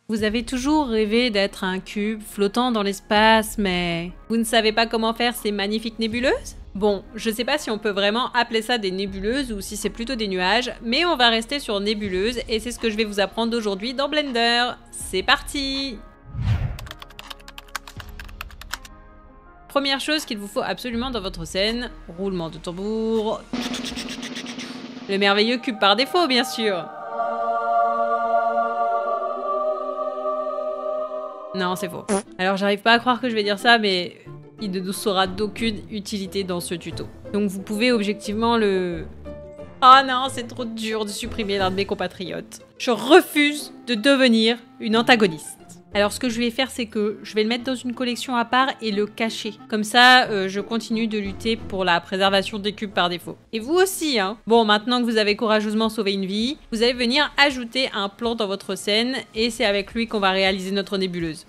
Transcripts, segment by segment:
Vous avez toujours rêvé d'être un cube flottant dans l'espace, mais vous ne savez pas comment faire ces magnifiques nébuleuses? Bon, je sais pas si on peut vraiment appeler ça des nébuleuses ou si c'est plutôt des nuages, mais on va rester sur nébuleuses et c'est ce que je vais vous apprendre aujourd'hui dans Blender. C'est parti! Première chose qu'il vous faut absolument dans votre scène, roulement de tambour. Le merveilleux cube par défaut, bien sûr. Non, c'est faux. Alors, j'arrive pas à croire que je vais dire ça, mais il ne nous sera d'aucune utilité dans ce tuto. Donc, vous pouvez objectivement le... Ah non, c'est trop dur de supprimer l'un de mes compatriotes. Je refuse de devenir une antagoniste. Alors, ce que je vais faire, c'est que je vais le mettre dans une collection à part et le cacher. Comme ça, je continue de lutter pour la préservation des cubes par défaut. Et vous aussi, hein. Bon, maintenant que vous avez courageusement sauvé une vie, vous allez venir ajouter un plan dans votre scène et c'est avec lui qu'on va réaliser notre nébuleuse.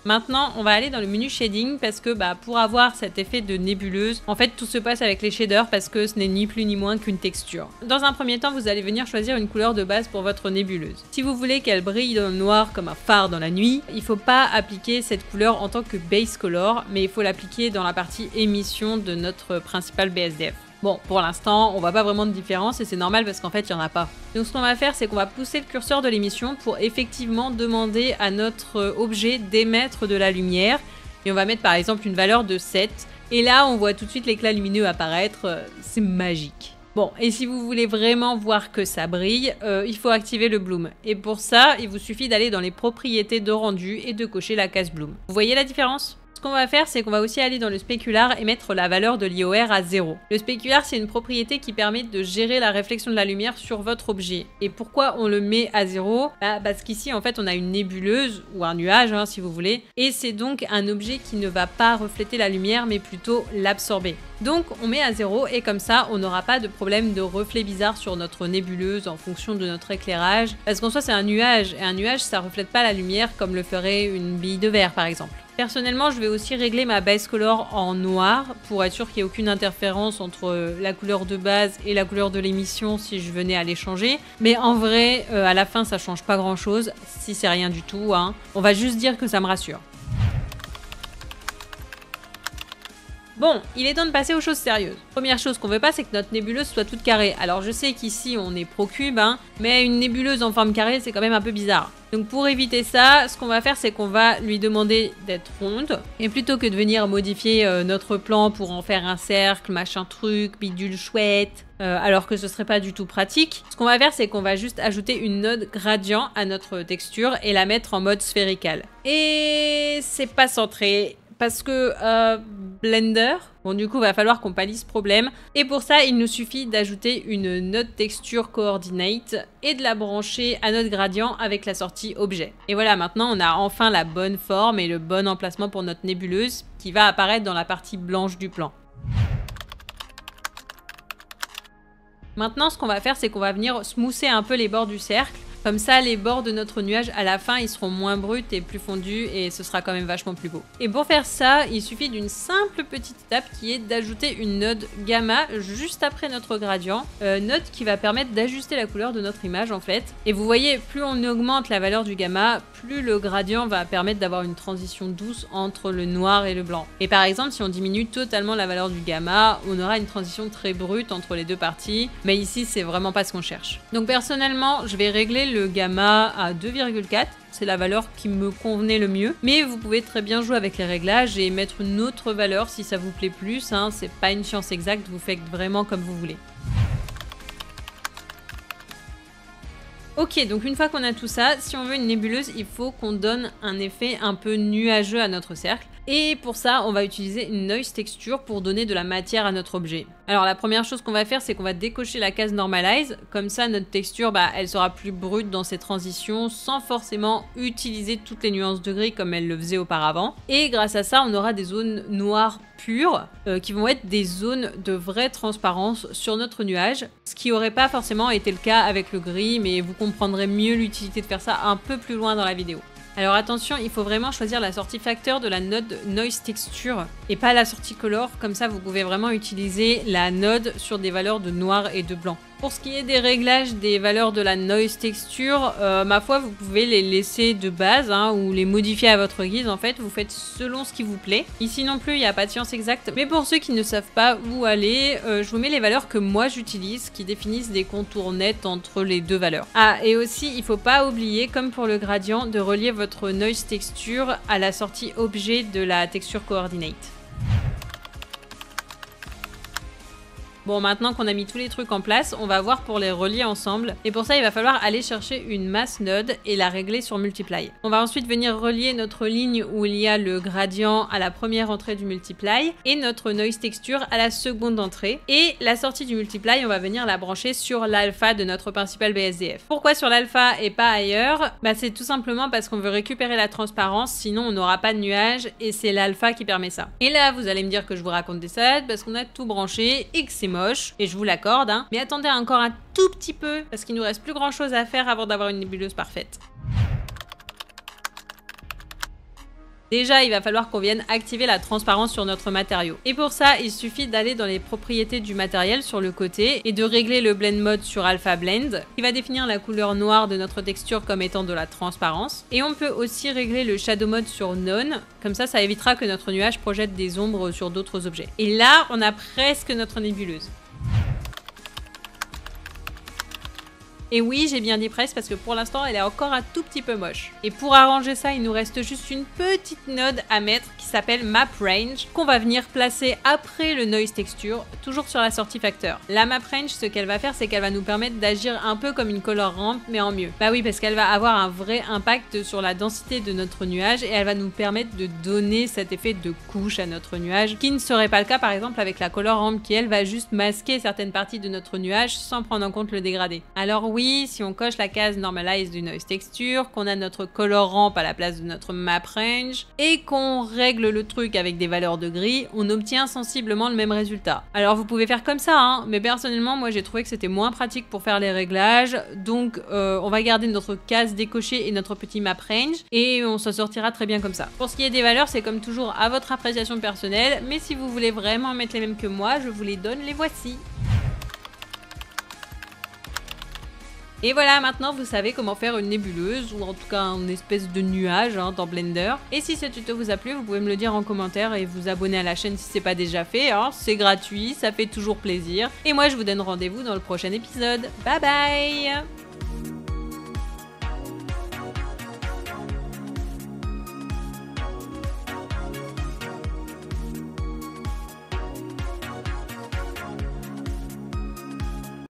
Maintenant, on va aller dans le menu shading parce que pour avoir cet effet de nébuleuse, en fait tout se passe avec les shaders parce que ce n'est ni plus ni moins qu'une texture. Dans un premier temps, vous allez venir choisir une couleur de base pour votre nébuleuse. Si vous voulez qu'elle brille dans le noir comme un phare dans la nuit, il ne faut pas appliquer cette couleur en tant que base color, mais il faut l'appliquer dans la partie émission de notre principal BSDF. Bon, pour l'instant, on voit pas vraiment de différence et c'est normal parce qu'en fait, il n'y en a pas. Donc ce qu'on va faire, c'est qu'on va pousser le curseur de l'émission pour effectivement demander à notre objet d'émettre de la lumière. Et on va mettre par exemple une valeur de 7. Et là, on voit tout de suite l'éclat lumineux apparaître. C'est magique. Bon, et si vous voulez vraiment voir que ça brille, il faut activer le bloom. Et pour ça, il vous suffit d'aller dans les propriétés de rendu et de cocher la case bloom. Vous voyez la différence ? Ce qu'on va faire, c'est qu'on va aussi aller dans le spécular et mettre la valeur de l'IOR à 0. Le spécular, c'est une propriété qui permet de gérer la réflexion de la lumière sur votre objet. Et pourquoi on le met à 0 ? Parce qu'ici, en fait, on a une nébuleuse, ou un nuage, hein, si vous voulez, et c'est donc un objet qui ne va pas refléter la lumière, mais plutôt l'absorber. Donc, on met à 0, et comme ça, on n'aura pas de problème de reflet bizarre sur notre nébuleuse en fonction de notre éclairage. Parce qu'en soi, c'est un nuage, et un nuage, ça reflète pas la lumière comme le ferait une bille de verre, par exemple. Personnellement, je vais aussi régler ma base color en noir pour être sûr qu'il n'y ait aucune interférence entre la couleur de base et la couleur de l'émission si je venais à les changer. Mais en vrai, à la fin, ça change pas grand chose, si c'est rien du tout, hein. On va juste dire que ça me rassure. Bon, il est temps de passer aux choses sérieuses. Première chose qu'on veut pas, c'est que notre nébuleuse soit toute carrée. Alors je sais qu'ici on est pro cube, hein, mais une nébuleuse en forme carrée, c'est quand même un peu bizarre. Donc pour éviter ça, ce qu'on va faire, c'est qu'on va lui demander d'être ronde. Et plutôt que de venir modifier notre plan pour en faire un cercle, machin truc, bidule chouette, alors que ce serait pas du tout pratique, ce qu'on va faire, c'est qu'on va juste ajouter une node gradient à notre texture et la mettre en mode sphérical. Et c'est pas centré. Parce que Blender, bon du coup va falloir qu'on pallie ce problème. Et pour ça, il nous suffit d'ajouter une node texture coordinate et de la brancher à notre gradient avec la sortie objet. Et voilà, maintenant on a enfin la bonne forme et le bon emplacement pour notre nébuleuse qui va apparaître dans la partie blanche du plan. Maintenant, ce qu'on va faire, c'est qu'on va venir smoother un peu les bords du cercle. Comme ça, les bords de notre nuage, à la fin, ils seront moins bruts et plus fondus et ce sera quand même vachement plus beau. Et pour faire ça, il suffit d'une simple petite étape qui est d'ajouter une node gamma juste après notre gradient. Node qui va permettre d'ajuster la couleur de notre image en fait. Et vous voyez, plus on augmente la valeur du gamma, plus le gradient va permettre d'avoir une transition douce entre le noir et le blanc. Et par exemple, si on diminue totalement la valeur du gamma, on aura une transition très brute entre les deux parties. Mais ici, c'est vraiment pas ce qu'on cherche. Donc personnellement, je vais régler le gamma à 2,4, c'est la valeur qui me convenait le mieux. Mais vous pouvez très bien jouer avec les réglages et mettre une autre valeur si ça vous plaît plus, hein. C'est pas une science exacte, vous faites vraiment comme vous voulez. Ok, donc une fois qu'on a tout ça, si on veut une nébuleuse, il faut qu'on donne un effet un peu nuageux à notre cercle. Et pour ça, on va utiliser une noise texture pour donner de la matière à notre objet. Alors la première chose qu'on va faire, c'est qu'on va décocher la case normalize. Comme ça, notre texture, elle sera plus brute dans ses transitions sans forcément utiliser toutes les nuances de gris comme elle le faisait auparavant. Et grâce à ça, on aura des zones noires pures qui vont être des zones de vraie transparence sur notre nuage. Ce qui n'aurait pas forcément été le cas avec le gris, mais vous comprendrez mieux l'utilité de faire ça un peu plus loin dans la vidéo. Alors attention, il faut vraiment choisir la sortie facteur de la node noise texture et pas la sortie color, comme ça vous pouvez vraiment utiliser la node sur des valeurs de noir et de blanc. Pour ce qui est des réglages des valeurs de la noise texture, ma foi, vous pouvez les laisser de base hein, ou les modifier à votre guise. En fait, vous faites selon ce qui vous plaît. Ici non plus, il n'y a pas de science exacte. Mais pour ceux qui ne savent pas où aller, je vous mets les valeurs que moi j'utilise qui définissent des contours nets entre les deux valeurs. Ah, et aussi, il ne faut pas oublier, comme pour le gradient, de relier votre noise texture à la sortie objet de la texture coordinate. Bon, maintenant qu'on a mis tous les trucs en place, on va voir pour les relier ensemble. Et pour ça, il va falloir aller chercher une mass node et la régler sur multiply. On va ensuite venir relier notre ligne où il y a le gradient à la première entrée du multiply et notre noise texture à la seconde entrée. Et la sortie du multiply, on va venir la brancher sur l'alpha de notre principal BSDF. Pourquoi sur l'alpha et pas ailleurs? Bah, c'est tout simplement parce qu'on veut récupérer la transparence, sinon on n'aura pas de nuage et c'est l'alpha qui permet ça. Et là, vous allez me dire que je vous raconte des salades parce qu'on a tout branché et que c'est moche. Et je vous l'accorde, hein. Mais attendez encore un tout petit peu, parce qu'il nous reste plus grand chose à faire avant d'avoir une nébuleuse parfaite. Déjà, il va falloir qu'on vienne activer la transparence sur notre matériau. Et pour ça, il suffit d'aller dans les propriétés du matériel sur le côté et de régler le blend mode sur alpha blend, qui va définir la couleur noire de notre texture comme étant de la transparence. Et on peut aussi régler le shadow mode sur none, comme ça évitera que notre nuage projette des ombres sur d'autres objets. Et là, on a presque notre nébuleuse. Et oui, j'ai bien dit presque parce que pour l'instant, elle est encore un tout petit peu moche. Et pour arranger ça, il nous reste juste une petite node à mettre qui s'appelle Map Range, qu'on va venir placer après le Noise Texture, toujours sur la sortie facteur. La Map Range, ce qu'elle va faire, c'est qu'elle va nous permettre d'agir un peu comme une color ramp, mais en mieux. Bah oui, parce qu'elle va avoir un vrai impact sur la densité de notre nuage et elle va nous permettre de donner cet effet de couche à notre nuage, qui ne serait pas le cas par exemple avec la color ramp qui elle va juste masquer certaines parties de notre nuage sans prendre en compte le dégradé. Alors oui, si on coche la case Normalize du Noise Texture, qu'on a notre Color Ramp à la place de notre Map Range, et qu'on règle le truc avec des valeurs de gris, on obtient sensiblement le même résultat. Alors vous pouvez faire comme ça, hein, mais personnellement, moi j'ai trouvé que c'était moins pratique pour faire les réglages, donc on va garder notre case décochée et notre petit Map Range, et on s'en sortira très bien comme ça. Pour ce qui est des valeurs, c'est comme toujours à votre appréciation personnelle, mais si vous voulez vraiment mettre les mêmes que moi, je vous les donne, les voici. Et voilà, maintenant vous savez comment faire une nébuleuse, ou en tout cas une espèce de nuage hein, dans Blender. Et si ce tuto vous a plu, vous pouvez me le dire en commentaire et vous abonner à la chaîne si c'est pas déjà fait. Hein. C'est gratuit, ça fait toujours plaisir. Et moi je vous donne rendez-vous dans le prochain épisode. Bye bye!